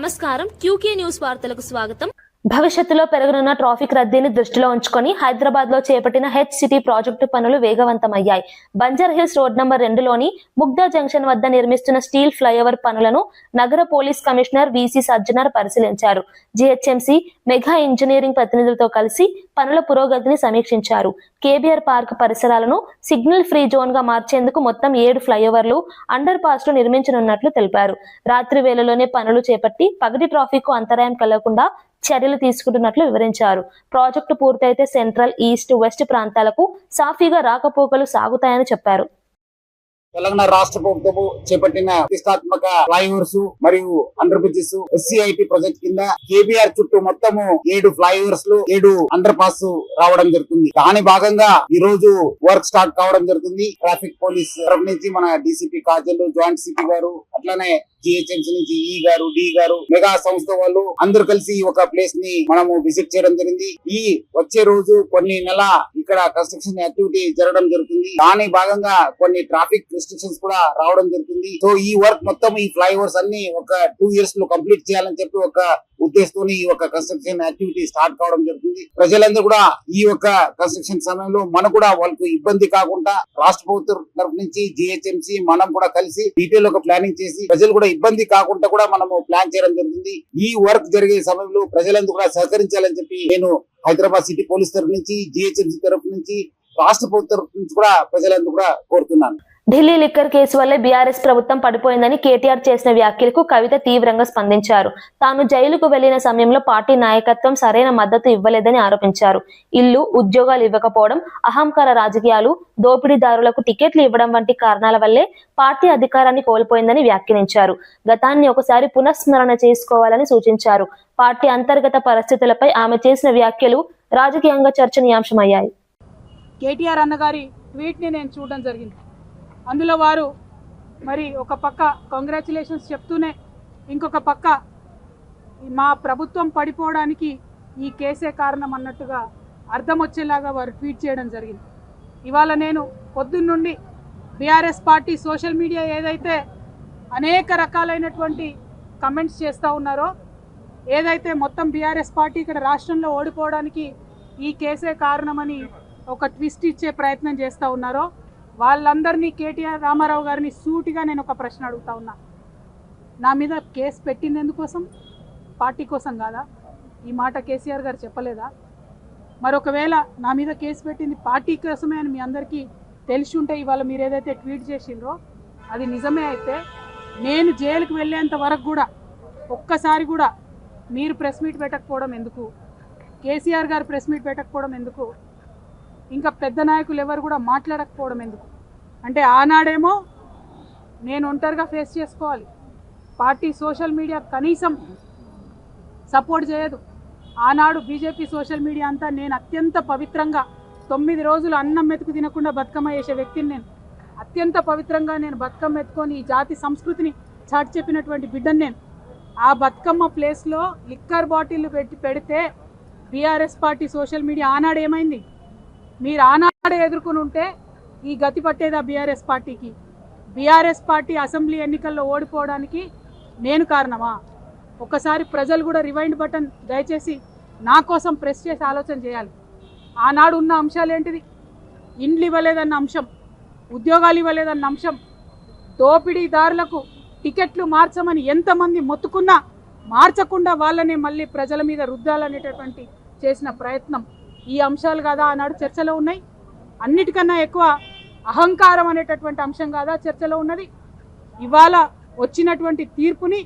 నమస్కారం QK news వార్తలకు స్వాగతం. భవిష్యత్తులో పెరగనున్న ట్రాఫిక్ రద్దీని దృష్టిలో ఉంచుకొని హైదరాబాద్ లో చేపట్టిన హెచ్ సిటీ ప్రాజెక్టు పనులు వేగవంతమయ్యాయి. బంజారాహిల్స్ రోడ్ నంబర్ 2లోని ముగ్దా జంక్షన్ వద్ద నిర్మిస్తున్న స్టీల్ ఫ్లైఓవర్ పనులను నగర పోలీస్ కమిషనర్ విసి సజ్జనార్ పరిశీలించారు. జిహెచ్ఎంసి మెగా ఇంజనీరింగ్ ప్రతినిధులతో కలిసి పనుల పురోగతిని సమీక్షించారు. కేబీఆర్ పార్క్ పరిసరాలను సిగ్నల్ ఫ్రీ జోన్ గా మార్చేందుకు మొత్తం 7 ఫ్లైఓవర్లు, అండర్ పాస్ లు నిర్మించనున్నట్లు తెలిపారు. రాత్రి వేళలోనే పనులు చేపట్టి పగటి ట్రాఫిక్ కు అంతరాయం కలగకుండా చర్యలు తీసుకుంటున్నట్లు వివరించారు. ప్రాజెక్టు పూర్తయితే సెంట్రల్, ఈస్ట్, వెస్ట్ ప్రాంతాలకు సాఫీగా రాకపోకలు సాగుతాయని చెప్పారు. తెలంగాణ రాష్ట్ర ప్రభుత్వము చేపట్టిన ప్రతిష్టాత్మక ఫ్లైఓవర్స్ మరియు అండర్ బ్రిడ్జెస్ ఎస్సీఐటీ ప్రాజెక్ట్ కింద కేబీఆర్ చుట్టూ మొత్తము 7 ఫ్లైఓవర్స్ లు 7 అండర్ పాస్ రావడం జరుగుతుంది. దాని భాగంగా ఈ రోజు వర్క్ స్టార్ట్ కావడం జరుగుతుంది. ట్రాఫిక్ పోలీస్ తరఫు నుంచి మన డీసీపీ కాజల్, జాయింట్ సిపి గారు, అట్లానే జిహెచ్ఎంసీ నుంచి ఈ గారు, డి గారు, మెగా సంస్థ వాళ్ళు అందరూ కలిసి ఒక ప్లేస్ ని మనము విజిట్ చేయడం జరిగింది. ఈ వచ్చే రోజు కొన్ని నెల ఇక్కడ కన్స్ట్రక్షన్ యాక్టివిటీ జరగడం జరుగుతుంది. దాని భాగంగా కొన్ని ట్రాఫిక్ రిస్ట్రిక్షన్స్ కూడా రావడం జరుగుతుంది. సో ఈ వర్క్ మొత్తం ఈ ఫ్లైఓవర్స్ అన్ని ఒక 2 ఇయర్స్ లో కంప్లీట్ చేయాలని చెప్పి ఒక ఉద్దేశంతో ఈ ఒక కన్స్ట్రక్షన్ యాక్టివిటీ స్టార్ట్ కావడం జరుగుతుంది. ప్రజలందరూ కూడా ఈ యొక్క కన్స్ట్రక్షన్ సమయంలో మనకు కూడా వాళ్ళకు ఇబ్బంది కాకుండా రాష్ట్ర ప్రభుత్వం తరఫు నుంచి జిహెచ్ఎంసీ మనం కూడా కలిసి డీటెయిల్ ఒక ప్లానింగ్ చేసి ప్రజలు కూడా ఇబ్బంది కాకుండా కూడా మనము ప్లాన్ చేయడం జరుగుతుంది. ఈ వర్క్ జరిగే సమయంలో ప్రజలందరూ కూడా సహకరించాలని చెప్పి నేను హైదరాబాద్ సిటీ పోలీస్ తరఫు నుంచి, జిహెచ్ఎంసీ తరఫు నుంచి, రాష్ట్ర ప్రభుత్వం తరఫు నుంచి కూడా ప్రజలందరూ కూడా కోరుతున్నాను. ఢిల్లీ లిక్కర్ కేసు వల్లే బీఆర్ఎస్ ప్రభుత్వం పడిపోయిందని కేటీఆర్ చేసిన వ్యాఖ్యలకు కవిత తీవ్రంగా స్పందించారు. తాను జైలుకు వెళ్లిన సమయంలో పార్టీ నాయకత్వం సరైన మద్దతు ఇవ్వలేదని ఆరోపించారు. ఇల్లు, ఉద్యోగాలు ఇవ్వకపోవడం, అహంకార రాజకీయాలు, దోపిడీదారులకు టికెట్లు ఇవ్వడం వంటి కారణాల వల్లే పార్టీ అధికారాన్ని కోల్పోయిందని వ్యాఖ్యానించారు. గతాన్ని ఒకసారి పునఃస్మరణ చేసుకోవాలని సూచించారు. పార్టీ అంతర్గత పరిస్థితులపై ఆమె చేసిన వ్యాఖ్యలు రాజకీయంగా చర్చనీయాంశమయ్యాయి. కేటీఆర్ అన్నగారి ట్వీట్ని నేను చూడడం జరిగింది. అందులో వారు మరి ఒక పక్క కంగ్రాచులేషన్స్ చెప్తూనే ఇంకొక పక్క మా ప్రభుత్వం పడిపోవడానికి ఈ కేసే కారణం అన్నట్టుగా అర్థం వచ్చేలాగా వారు ట్వీట్ చేయడం జరిగింది. ఇవాళ నేను పొద్దున్నుండి బీఆర్ఎస్ పార్టీ సోషల్ మీడియా ఏదైతే అనేక రకాలైనటువంటి కమెంట్స్ చేస్తూ ఉన్నారో, ఏదైతే మొత్తం బీఆర్ఎస్ పార్టీ ఇక్కడ రాష్ట్రంలో ఓడిపోవడానికి ఈ కేసే కారణమని ఒక ట్విస్ట్ ఇచ్చే ప్రయత్నం చేస్తూ ఉన్నారో, వాళ్ళందరినీ కేటీఆర్ రామారావు గారిని సూటిగా నేను ఒక ప్రశ్న అడుగుతా ఉన్నా. నా మీద కేసు పెట్టింది ఎందుకోసం? పార్టీ కోసం కాదా? ఈ మాట కేసీఆర్ గారు చెప్పలేదా? మరొకవేళ నా మీద కేసు పెట్టింది పార్టీ కోసమే అని మీ అందరికీ తెలిసి ఉంటే ఇవాళ మీరు ఏదైతే ట్వీట్ చేసిండ్రో అది నిజమే అయితే నేను జైలుకి వెళ్ళేంత వరకు కూడా ఒక్కసారి కూడా మీరు ప్రెస్ మీట్ పెట్టకపోవడం ఎందుకు? కేసీఆర్ గారు ప్రెస్ మీట్ పెట్టకపోవడం ఎందుకు? ఇంకా పెద్ద నాయకులు ఎవరు కూడా మాట్లాడకపోవడం ఎందుకు? అంటే ఆనాడేమో నేను ఒంటరిగా ఫేస్ చేసుకోవాలి, పార్టీ సోషల్ మీడియా కనీసం సపోర్ట్ చేయదు. ఆనాడు బీజేపీ సోషల్ మీడియా అంతా నేను అత్యంత పవిత్రంగా 9 రోజులు అన్నం మెతుకు తినకుండా బతుకమ్మ చేసే వ్యక్తిని నేను. అత్యంత పవిత్రంగా నేను బతుకమ్మ ఎత్తుకొని ఈ జాతి సంస్కృతిని చాటి చెప్పినటువంటి బిడ్డను నేను. ఆ బతుకమ్మ ప్లేస్లో లిక్కర్ బాటిల్ పెడితే బీఆర్ఎస్ పార్టీ సోషల్ మీడియా ఆనాడు ఏమైంది? మీరు ఆనాడే ఎదుర్కొని ఉంటే ఈ గతి పట్టేదా బీఆర్ఎస్ పార్టీకి? బీఆర్ఎస్ పార్టీ అసెంబ్లీ ఎన్నికల్లో ఓడిపోవడానికి నేను కారణమా? ఒకసారి ప్రజలు కూడా రివైండ్ బటన్ దయచేసి నా కోసం ప్రెస్ చేసి ఆలోచన చేయాలి. ఆనాడు ఉన్న అంశాలు ఏంటిది? ఇండ్లు ఇవ్వలేదన్న అంశం, ఉద్యోగాలు ఇవ్వలేదన్న అంశం, దోపిడీదారులకు టికెట్లు మార్చమని ఎంతమంది మొత్తుకున్నా మార్చకుండా వాళ్ళనే మళ్ళీ ప్రజల మీద రుద్దాలనేటటువంటి చేసిన ప్రయత్నం, ఈ అంశాలు కాదా ఆనాడు చర్చలో ఉన్నాయి? అన్నిటికన్నా ఎక్కువ అహంకారం అనేటటువంటి అంశం కాదా చర్చలో ఉన్నది? ఇవాళ వచ్చినటువంటి తీర్పుని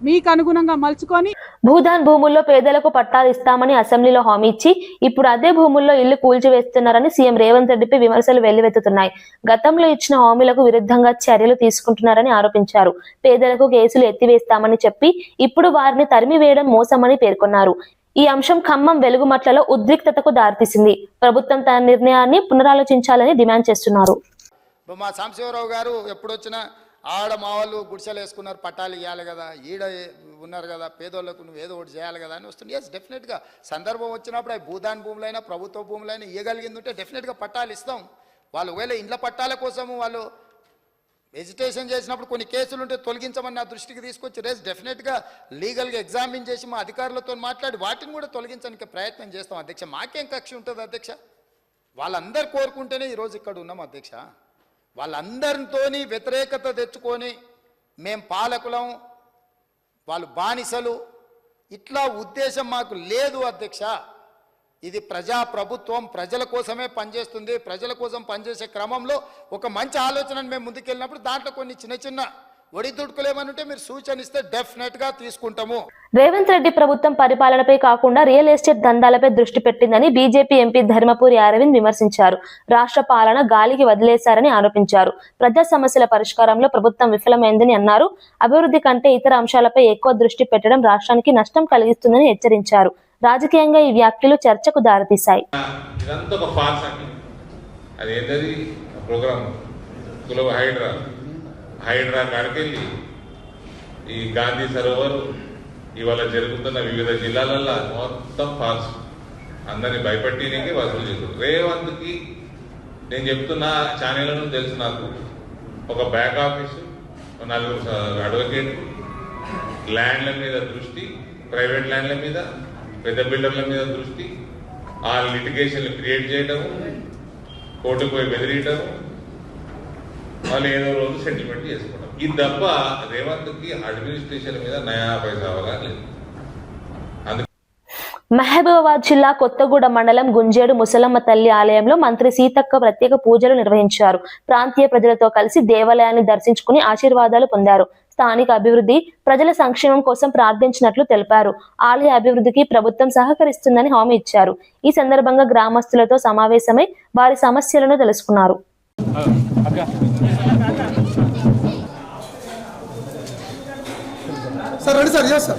మీకు అనుగుణంగా మలుచుకొని భూదాన్ భూముల్లో పేదలకు పట్టాలు ఇస్తామని అసెంబ్లీలో హామీ ఇచ్చి ఇప్పుడు అదే భూముల్లో ఇల్లు కూల్చివేస్తున్నారని సీఎం రేవంత్ రెడ్డిపై విమర్శలు వెల్లువెత్తుతున్నాయి. గతంలో ఇచ్చిన హామీలకు విరుద్ధంగా చర్యలు తీసుకుంటున్నారని ఆరోపించారు. పేదలకు కేసులు ఎత్తివేస్తామని చెప్పి ఇప్పుడు వారిని తరిమివేయడం మోసమని పేర్కొన్నారు. ఈ అంశం ఖమ్మం వెలుగుమట్లలో ఉద్రిక్తతకు దారితీసింది. ప్రభుత్వం తన నిర్ణయాన్ని పునరాలోచించాలని డిమాండ్ చేస్తున్నారు. మా సాంబశివరావు గారు ఎప్పుడొచ్చినా ఆడ మా వాళ్ళు గుడిసెలు వేసుకున్నారు, పట్టాలు ఇవ్వాలి కదా, ఈడ ఉన్నారు కదా, పేదోళ్ళకు నువ్వు ఏదో ఒకటి చేయాలి కదా అని వస్తుంది. ఎస్, డెఫినెట్గా సందర్భం వచ్చినప్పుడు అవి భూదాన్ భూములైనా ప్రభుత్వ భూములైనా ఇవ్వగలిగింది ఉంటే డెఫినెట్గా పట్టాలు ఇస్తాం. వాళ్ళు ఒకవేళ ఇండ్ల పట్టాల కోసము వాళ్ళు వెజిటేషన్ చేసినప్పుడు కొన్ని కేసులు ఉంటే తొలగించమని నా దృష్టికి తీసుకొచ్చి రేస్ డెఫినెట్గా లీగల్గా ఎగ్జామిన్ చేసి మా అధికారులతో మాట్లాడి వాటిని కూడా తొలగించడానికి ప్రయత్నం చేస్తాం అధ్యక్ష. మాకేం కక్ష ఉంటుంది అధ్యక్ష? వాళ్ళందరూ కోరుకుంటేనే ఈరోజు ఇక్కడ ఉన్నాం అధ్యక్ష. వాళ్ళందరితోని వ్యతిరేకత తెచ్చుకొని మేం పాలకులం, వాళ్ళు బానిసలు, ఇట్లా ఉద్దేశం మాకు లేదు అధ్యక్ష. ఇది ప్రజాప్రభుత్వం ప్రజల కోసమే పనిచేస్తుంది. ప్రజల కోసం పనిచేసే క్రమంలో ఒక మంచి ఆలోచనను మేము ముందుకెళ్ళినప్పుడు దాంట్లో కొన్ని చిన్న చిన్న ఒడిదుడుకులేమనుంటే మీరు సూచన ఇస్తే డెఫినెట్గా తీసుకుంటాము. రేవంత్ రెడ్డి ప్రభుత్వం పరిపాలనపై కాకుండా రియల్ ఎస్టేట్ దందాలపై దృష్టి పెట్టిందని బీజేపీ ఎంపీ ధర్మపురి అరవింద్ విమర్శించారు. రాష్ట్ర పాలన గాలికి వదిలేశారని ఆరోపించారు. ప్రజా సమస్యల పరిష్కారంలో ప్రభుత్వం విఫలమైందని అన్నారు. అభివృద్ధి కంటే ఇతర అంశాలపై ఎక్కువ దృష్టి పెట్టడం రాష్ట్రానికి నష్టం కలిగిస్తుందని హెచ్చరించారు. రాజకీయంగా ఈ వ్యాఖ్యలు చర్చకు దారితీశాయి. హైడ్రా కాడికెళ్ళి ఈ గాంధీ సరోవర్ ఇవాళ జరుగుతున్న వివిధ జిల్లాలలో మొత్తం ఫాల్స్ అందరినీ భయపెట్టినకి వసూలు చేస్తారు. రేవంత్కి నేను చెప్తున్నా ఛానళ్లను తెలుసు నాకు, ఒక బ్యాక్ ఆఫీసు, 4 అడ్వకేట్, ల్యాండ్ల మీద దృష్టి, ప్రైవేట్ ల్యాండ్ల మీద, పెద్ద బిల్డర్ల మీద దృష్టి, ఆ లిటిగేషన్లు క్రియేట్ చేయడము, కోర్టుకు పోయి బెదిరియటము, వాళ్ళు ఏదో రోజు సెటిల్మెంట్ చేసుకుంటాం. ఇది తప్ప రేవంత్కి అడ్మినిస్ట్రేషన్ మీద నయా పైసా అవగాలేదు. మహబూబాబాద్ జిల్లా కొత్తగూడ మండలం గుంజేడు ముసలమ్మ తల్లి ఆలయంలో మంత్రి సీతక్క ప్రత్యేక పూజలు నిర్వహించారు. ప్రాంతీయ ప్రజలతో కలిసి దేవాలయాన్ని దర్శించుకుని ఆశీర్వాదాలు పొందారు. స్థానిక అభివృద్ధి, ప్రజల సంక్షేమం కోసం ప్రార్థించినట్లు తెలిపారు. ఆలయ అభివృద్ధికి ప్రభుత్వం సహకరిస్తుందని హామీ ఇచ్చారు. ఈ సందర్భంగా గ్రామస్తులతో సమావేశమై వారి సమస్యలను తెలుసుకున్నారు. సార్ రండి సార్, సార్ సార్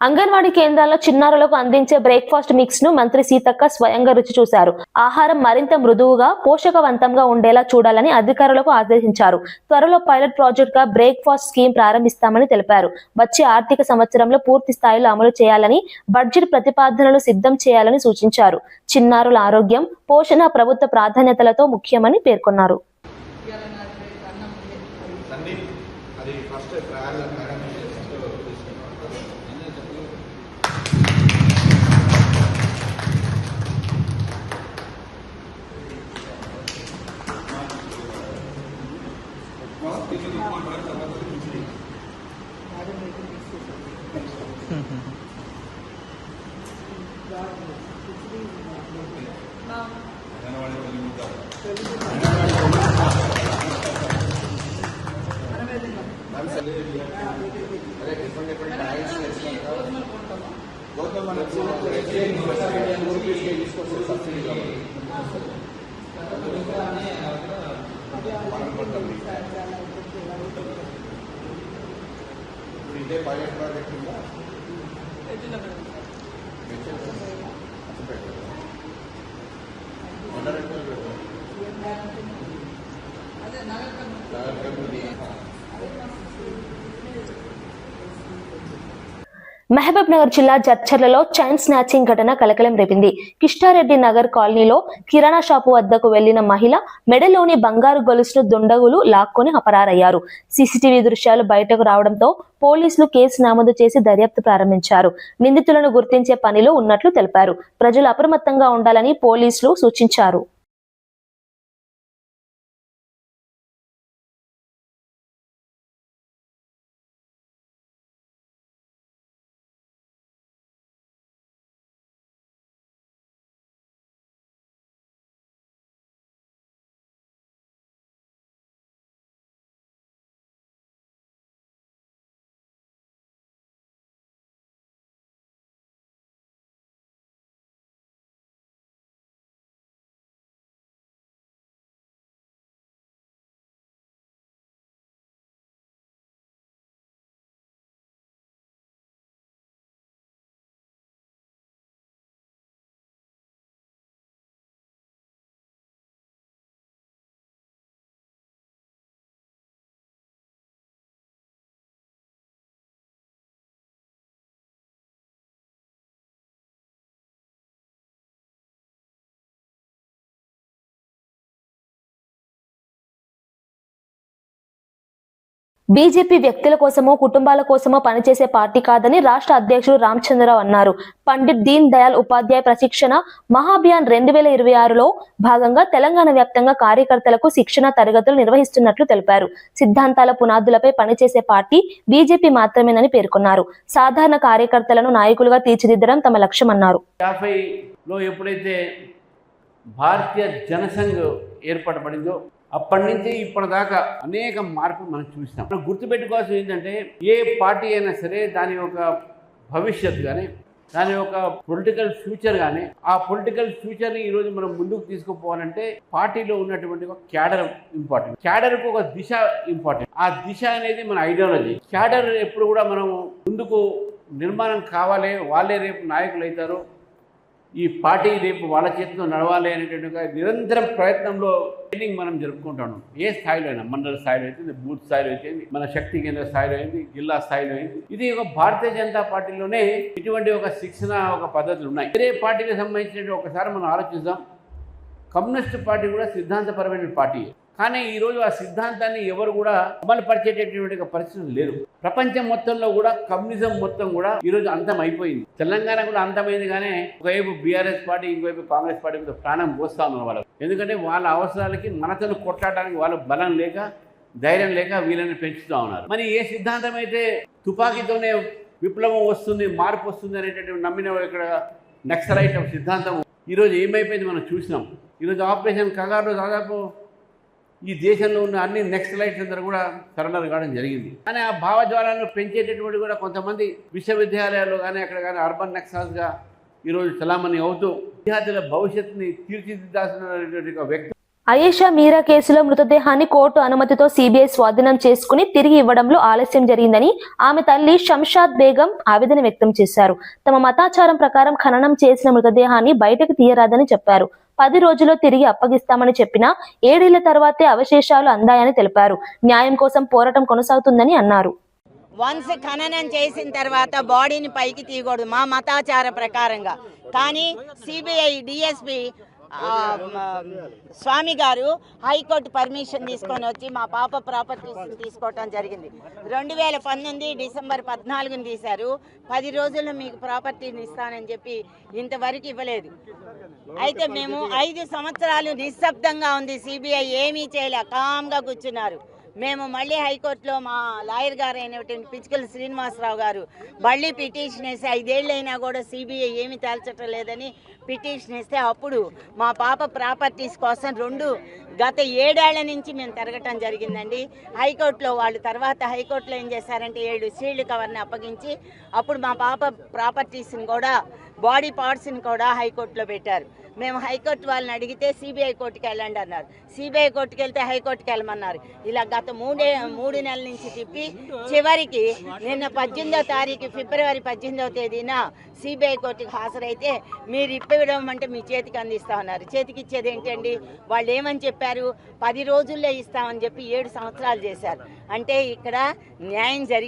అంగన్వాడీ కేంద్రాల్లో చిన్నారులకు అందించే బ్రేక్ఫాస్ట్ మిక్స్ ను మంత్రి సీతక్క స్వయంగా రుచి చూశారు. ఆహారం మరింత మృదువుగా, పోషకవంతంగా ఉండేలా చూడాలని అధికారులకు ఆదేశించారు. త్వరలో పైలట్ ప్రాజెక్ట్ గా బ్రేక్ఫాస్ట్ స్కీమ్ ప్రారంభిస్తామని తెలిపారు. వచ్చే ఆర్థిక సంవత్సరంలో పూర్తి స్థాయిలో అమలు చేయాలని, బడ్జెట్ ప్రతిపాదనలు సిద్ధం చేయాలని సూచించారు. చిన్నారుల ఆరోగ్యం, పోషణ ప్రభుత్వ ప్రాధాన్యతలతో ముఖ్యమని పేర్కొన్నారు. ఇదే పైలట్ ప్రాజెక్ట్ ఉందా? మహబూబ్ నగర్ జిల్లా జడ్చర్లలో చైన్ స్నాచింగ్ ఘటన కలకలం రేపింది. కిష్టారెడ్డి నగర్ కాలనీలో కిరాణా షాపు వద్దకు వెళ్లిన మహిళ మెడలోని బంగారు గొలుసును దుండగులు లాక్కొని పరారయ్యారు. సీసీటీవీ దృశ్యాలు బయటకు రావడంతో పోలీసులు కేసు నమోదు చేసి దర్యాప్తు ప్రారంభించారు. నిందితులను గుర్తించే పనిలో ఉన్నట్లు తెలిపారు. ప్రజలు అప్రమత్తంగా ఉండాలని పోలీసులు సూచించారు. బీజేపీ వ్యక్తుల కోసమో కుటుంబాల కోసమో పనిచేసే పార్టీ కాదని రాష్ట్ర అధ్యక్షుడు రామచంద్రరావు అన్నారు. పండిట్ దీన్ దయాళ్ ఉపాధ్యాయ ప్రశిక్షణ మహాభియాన్ 2026లో భాగంగా తెలంగాణ వ్యాప్తంగా కార్యకర్తలకు శిక్షణ తరగతులు నిర్వహిస్తున్నట్లు తెలిపారు. సిద్ధాంతాల పునాదులపై పనిచేసే పార్టీ బీజేపీ మాత్రమేనని పేర్కొన్నారు. సాధారణ కార్యకర్తలను నాయకులుగా తీర్చిదిద్దడం తమ లక్ష్యమన్నారు. 50లో ఎప్పుడైతే భారతీయ జనసంఘ్ ఏర్పడబడిందో అప్పటి నుంచి ఇప్పటిదాకా అనేక మార్పులు మనం చూసినాం. మనం గుర్తుపెట్టుకోవాల్సింది ఏంటంటే ఏ పార్టీ అయినా సరే దాని యొక్క భవిష్యత్తు కానీ దాని యొక్క పొలిటికల్ ఫ్యూచర్ కానీ ఆ పొలిటికల్ ఫ్యూచర్ని ఈరోజు మనం ముందుకు తీసుకుపోవాలంటే పార్టీలో ఉన్నటువంటి ఒక క్యాడర్ ఇంపార్టెంట్. క్యాడర్కు ఒక దిశ ఇంపార్టెంట్. ఆ దిశ అనేది మన ఐడియాలజీ. క్యాడర్ ఎప్పుడు కూడా మనం ముందుకు నిర్మాణం కావాలి, వాళ్ళే రేపు నాయకులు అవుతారు, ఈ పార్టీ రేపు వాళ్ళ చేతిలో నడవాలి అనేటువంటి ఒక నిరంతరం ప్రయత్నంలో ట్రైనింగ్ మనం జరుపుకుంటాం. ఏ స్థాయిలో అయినా, మండల స్థాయిలో అయితే, బూత్ స్థాయిలో అయితే, మన శక్తి కేంద్ర స్థాయిలో అయింది, జిల్లా స్థాయిలో అయింది. ఇది ఒక భారతీయ జనతా పార్టీలోనే ఇటువంటి ఒక శిక్షణ ఒక పద్ధతులు ఉన్నాయి. వేరే పార్టీకి సంబంధించిన ఒకసారి మనం ఆలోచిద్దాం. కమ్యూనిస్ట్ పార్టీ కూడా సిద్ధాంతపరమైన పార్టీ, కానీ ఈరోజు ఆ సిద్ధాంతాన్ని ఎవరు కూడా అమలు పరిచేటటువంటి పరిస్థితి లేదు. ప్రపంచం మొత్తంలో కూడా కమ్యూనిజం మొత్తం కూడా ఈరోజు అంతం అయిపోయింది. తెలంగాణ కూడా అంతమైంది, కానీ ఒకవైపు బీఆర్ఎస్ పార్టీ, ఇంకోవైపు కాంగ్రెస్ పార్టీ మీద ప్రాణం పోస్తా ఉన్నారు వాళ్ళు. ఎందుకంటే వాళ్ళ అవసరాలకి మనతను కొట్లాడడానికి వాళ్ళ బలం లేక, ధైర్యం లేక వీళ్ళని పెంచుతూ ఉన్నారు. మరి ఏ సిద్ధాంతం అయితే తుపాకీతోనే విప్లవం వస్తుంది, మార్పు వస్తుంది అనేటటువంటి నమ్మిన ఇక్కడ నక్సలైట్ సిద్ధాంతం ఈరోజు ఏమైపోయింది మనం చూసినాం. ఈరోజు ఆపరేషన్ కగారులో దాదాపు ఈ దేశంలో ఉన్న అన్ని నక్సలైట్స్ అందరూ కూడా సరెండర్ కావడం జరిగింది. కానీ ఆ భావజ్వాలను పెంచేటటువంటి కూడా కొంతమంది విశ్వవిద్యాలయాల్లో కానీ అక్కడ కానీ అర్బన్ నక్సల్స్గా ఈరోజు చలామణి అవుతూ విద్యార్థుల భవిష్యత్తుని తీర్చిదిద్దాల్సిన వ్యక్తి. అయేషా మీరా కేసులో మృతదేహాన్ని కోర్టు అనుమతితో సిబిఐ స్వాధీనం చేసుకుని తిరిగి ఇవ్వడంలో ఆలస్యం జరిగిందని ఆమె తల్లి షంషాద్ బేగం ఆవేదన వ్యక్తం చేశారు. తమ మతాచారం ప్రకారం ఖననం చేసిన మృతదేహాన్ని బయటకు తీయరాదని చెప్పారు. 10 రోజుల్లో తిరిగి అప్పగిస్తామని చెప్పినా 7 ఏళ్ల తర్వాతే అవశేషాలు అందాయని తెలిపారు. న్యాయం కోసం పోరాటం కొనసాగుతుందని అన్నారు. వన్స్ ఖననం చేసిన తర్వాత బాడీని పైకి తీయకూడదు మా మతాచార ప్రకారంగా. కానీ సిబిఐ డిఎస్పి స్వామి గారు హైకోర్టు పర్మిషన్ తీసుకొని వచ్చి మా పాప ప్రాపర్టీస్ తీసుకోవటం జరిగింది. 2019 డిసెంబర్ 14ని తీశారు. 10 రోజుల్లో మీకు ప్రాపర్టీని ఇస్తానని చెప్పి ఇంతవరకు ఇవ్వలేదు. అయితే మేము 5 సంవత్సరాలు నిశ్శబ్దంగా ఉంది, సిబిఐ ఏమీ చేయలే, కామ్గా కూర్చున్నారు. మేము మళ్ళీ హైకోర్టులో మా లాయర్ గారు అయినటువంటి పిచ్చుకల శ్రీనివాసరావు గారు మళ్ళీ పిటిషన్ వేసి 5 ఏళ్ళైనా కూడా సిబిఐ ఏమీ తేల్చటం లేదని పిటిషన్ ఇస్తే అప్పుడు మా పాప ప్రాపర్టీస్ కోసం గత 7 ఏళ్ల నుంచి మేము తిరగటం జరిగిందండి హైకోర్టులో. వాళ్ళు తర్వాత హైకోర్టులో ఏం చేశారంటే 7 సీల్డ్ కవర్ని అప్పగించి అప్పుడు మా పాప ప్రాపర్టీస్ని కూడా, బాడీ పార్ట్స్ని కూడా హైకోర్టులో పెట్టారు. మేము హైకోర్టు వాళ్ళని అడిగితే సిబిఐ కోర్టుకి వెళ్ళండి అన్నారు. సిబిఐ కోర్టుకి వెళ్తే హైకోర్టుకి వెళ్ళమన్నారు. ఇలా గత 3 నెలల నుంచి తిప్పి చివరికి నిన్న 18వ తారీఖు ఫిబ్రవరి 18వ తేదీన సిబిఐ కోర్టుకి హాజరైతే మీరు ఇప్పివ్వడం అంటే మీ చేతికి అందిస్తామన్నారు. చేతికి ఇచ్చేది ఏంటండి? వాళ్ళు ఏమని చెప్పారు? 10 రోజుల్లో ఇస్తామని చెప్పి 7 సంవత్సరాలు చేశారు. అంటే ఇక్కడ న్యాయం జరిగి